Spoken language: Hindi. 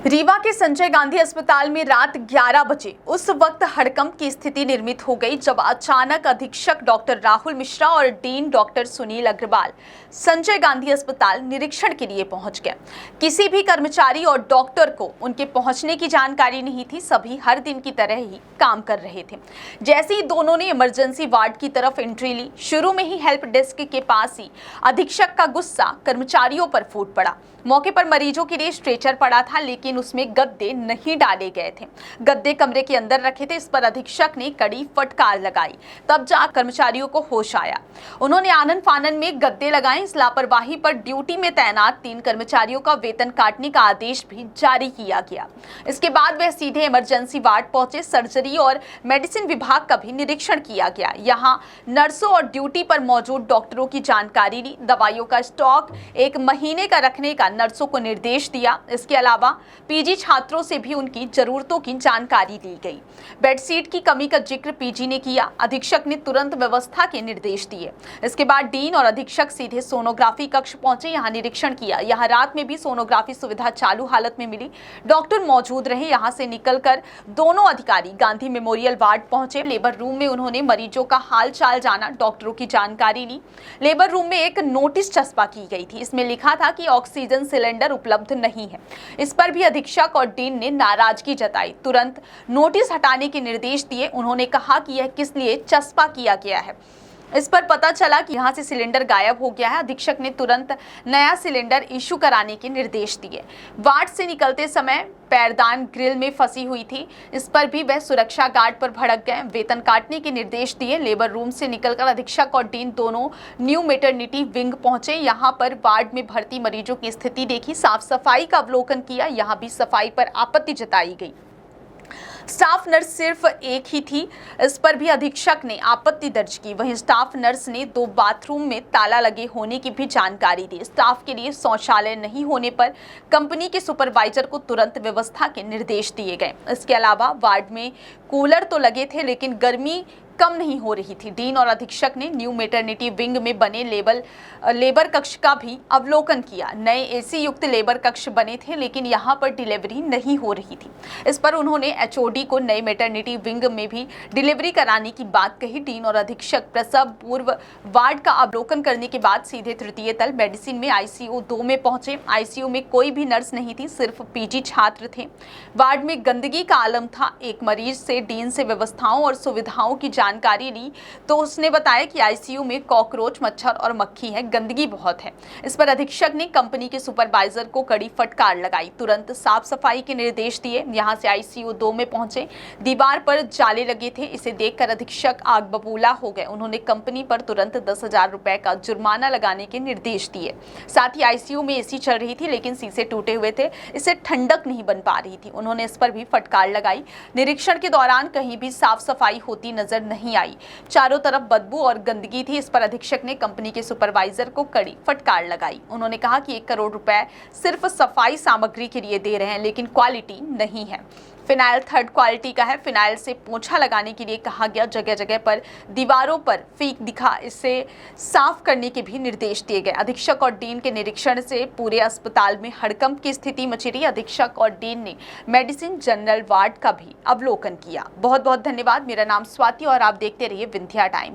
रीवा के संजय गांधी अस्पताल में रात 11 बजे उस वक्त हड़कंप की स्थिति निर्मित हो गई जब अचानक अधीक्षक डॉक्टर राहुल मिश्रा और डीन डॉक्टर सुनील अग्रवाल संजय गांधी अस्पताल निरीक्षण के लिए पहुंच गए। किसी भी कर्मचारी और डॉक्टर को उनके पहुंचने की जानकारी नहीं थी। सभी हर दिन की तरह ही काम कर रहे थे। जैसे ही दोनों ने इमरजेंसी वार्ड की तरफ एंट्री ली, शुरू में ही हेल्प डेस्क के पास ही अधीक्षक का गुस्सा कर्मचारियों पर फूट पड़ा। मौके पर मरीजों के लिए स्ट्रेचर पड़ा था, लेकिन उसमें गद्दे नहीं डाले गए थे। गद्दे कमरे के अंदर रखे थे। इस पर अधीक्षक ने कड़ी फटकार लगाई। तब जा कर्मचारियों को होश आया। उन्होंने आनन फानन में गद्दे लगाए। इस लापरवाही पर ड्यूटी में तैनात 3 कर्मचारियों का वेतन काटने का आदेश भी जारी किया गया। इसके बाद वह सीधे इमरजेंसी वार्ड पहुंचे। सर्जरी और मेडिसिन विभाग का भी निरीक्षण किया गया। यहाँ नर्सों और ड्यूटी पर मौजूद डॉक्टरों की जानकारी ली। दवाइयों का स्टॉक 1 महीने का रखने का नर्सों को निर्देश दिया। इसके अलावा पीजी छात्रों से भी उनकी जरूरतों की जानकारी ली गई। बेडशीट की कमी का जिक्र पीजी ने किया। अधीक्षक ने तुरंत व्यवस्था के निर्देश दिए। इसके बाद डीन और अधीक्षक सीधे सोनोग्राफी कक्ष पहुंचे। यहां निरीक्षण किया। यहां रात में भी सोनोग्राफी सुविधा चालू हालत में मिली। डॉक्टर मौजूद रहे। यहां से निकलकर दोनों अधिकारी गांधी मेमोरियल वार्ड पहुंचे। लेबर रूम में उन्होंने मरीजों का हाल चाल जाना, डॉक्टरों की जानकारी ली। लेबर रूम में एक नोटिस चस्पा की गई थी। इसमें लिखा था कि ऑक्सीजन सिलेंडर उपलब्ध नहीं है। इस पर भी अधीक्षक और डीन ने नाराजगी जताई। तुरंत नोटिस हटाने के निर्देश दिए। उन्होंने कहा कि यह किस लिए चस्पा किया गया है। इस पर पता चला कि यहां से सिलेंडर गायब हो गया है। अधीक्षक ने तुरंत नया सिलेंडर इशू कराने के निर्देश दिए। वार्ड से निकलते समय पैरदान ग्रिल में फंसी हुई थी। इस पर भी वह सुरक्षा गार्ड पर भड़क गए। वेतन काटने के निर्देश दिए। लेबर रूम से निकलकर अधीक्षक और डीन दोनों न्यू मैटरनिटी विंग पहुंचे। यहां पर वार्ड में भर्ती मरीजों की स्थिति देखी। साफ सफाई का अवलोकन किया। यहां भी सफाई पर आपत्ति जताई गई। स्टाफ नर्स सिर्फ एक ही थी। इस पर भी अधीक्षक ने आपत्ति दर्ज की। वहीं स्टाफ नर्स ने 2 बाथरूम में ताला लगे होने की भी जानकारी दी। स्टाफ के लिए शौचालय नहीं होने पर कंपनी के सुपरवाइजर को तुरंत व्यवस्था के निर्देश दिए गए। इसके अलावा वार्ड में कूलर तो लगे थे, लेकिन गर्मी कम नहीं हो रही थी। डीन और अधीक्षक ने न्यू मैटरनिटी विंग में बने लेबर कक्ष का भी अवलोकन किया। नए एसी युक्त लेबर कक्ष बने थे, लेकिन यहां पर डिलीवरी नहीं हो रही थी। इस पर उन्होंने एचओडी को नए मैटरनिटी विंग में भी डिलीवरी कराने की बात कही। डीन और अधीक्षक प्रसव पूर्व वार्ड का अवलोकन करने के बाद सीधे तृतीय तल मेडिसिन में आईसीयू 2 में पहुंचे। आईसीयू में कोई भी नर्स नहीं थी, सिर्फ पीजी छात्र थे। वार्ड में गंदगी का आलम था। एक मरीज से डीन से व्यवस्थाओं और सुविधाओं की जानकारी ली तो उसने बताया कि आईसीयू में कॉकरोच, मच्छर और मक्खी है, गंदगी बहुत है। इस पर अधीक्षक ने कंपनी के सुपरवाइजर को कड़ी फटकार लगाई। तुरंत साफ सफाई के निर्देश दिए। यहां से आईसीयू 2 में पहुंचे। दीवार पर जाले लगे थे। इसे देखकर अधीक्षक आग बबूला हो गए। उन्होंने कंपनी पर तुरंत 10,000 रुपए का जुर्माना लगाने के निर्देश दिए। साथ ही आईसीयू में एसी चल रही थी, लेकिन शीशे टूटे हुए थे। इससे ठंडक नहीं बन पा रही थी। उन्होंने इस पर भी फटकार लगाई। निरीक्षण के दौरान कहीं भी साफ सफाई होती नजर नहीं आई। चारों तरफ बदबू और गंदगी थी। इस पर अधीक्षक ने कंपनी के सुपरवाइजर को कड़ी फटकार लगाई। उन्होंने कहा कि 1 करोड़ रुपए सिर्फ सफाई सामग्री के लिए दे रहे हैं, लेकिन क्वालिटी नहीं है। फिनाइल 3rd क्वालिटी का है। फिनाइल से पोंछा लगाने के लिए कहा गया। जगह जगह पर दीवारों पर फीक दिखा। इसे साफ करने के भी निर्देश दिए गए। अधीक्षक और डीन के निरीक्षण से पूरे अस्पताल में हड़कंप की स्थिति मची रही। अधीक्षक और डीन ने मेडिसिन जनरल वार्ड का भी अवलोकन किया। बहुत बहुत धन्यवाद। मेरा नाम स्वाति और आप देखते रहिए विंध्या टाइम्स।